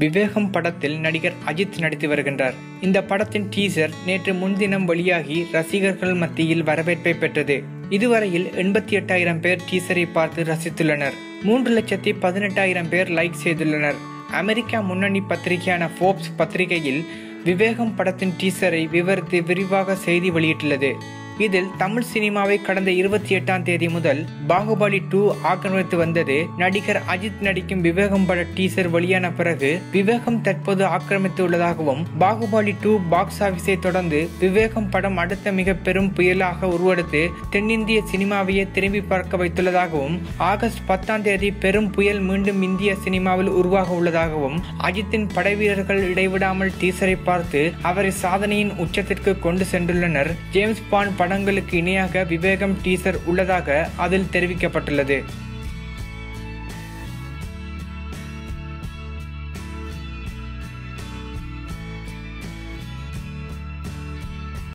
விவேகம் படத்தில் நடிகர் அஜித் நடித்து வருகின்றார். இந்த படத்தின் டீசர் நேற்று முன்தினம் வெளியாகி ரசிகர்கள் மத்தியில் வரவேற்பை பெற்றது. இதுவரையில் 88,000 பேர் டீசரை பார்த்து ரசித்துள்ளனர். 3,18,000 பேர் லைக் செய்துள்ளனர். அமெரிக்கா முன்னணி பத்திரிகையான ஃபோர்ப்ஸ் பத்திரிகையில் விவேகம் படத்தின் டீசரை விவரித்து விரிவாக செய்தி வெளியிட்டுள்ளது. இதில் தமிழ் சினிமாவை கடந்த 28ஆம் தேதி முதல் பாகுபலி 2 ஆக்கிரமித்து வந்தது. நடிகர் அஜித் நடிக்கும் விவேகம் பட டீசர் வெளியான பிறகு விவேகம் தற்போது ஆக்கிரமித்து உள்ளதாகவும், பாகுபலி 2 பாக்ஸ் ஆபீஸை தொடர்ந்து விவேகம் படம் அடுத்த மிக பெரும் புயலாக உருவெடுத்து தென்னிந்திய சினிமாவையே திரும்பி பார்க்க வைத்துள்ளதாகவும், ஆகஸ்ட் 10ஆம் தேதி பெரும் புயல் மீண்டும் இந்திய சினிமாவில் உருவாக உள்ளதாகவும், அஜித்தின் படைவீரர்கள் இடைவிடாமல் டீசரை பார்த்து அவரை சாதனையின் உச்சத்திற்கு கொண்டு சென்றுள்ளனர். ஜேம்ஸ் பாண்ட் படங்களுக்கு இணையாக விவேகம் டீசர் உள்ளதாக அதில் தெரிவிக்கப்பட்டுள்ளது.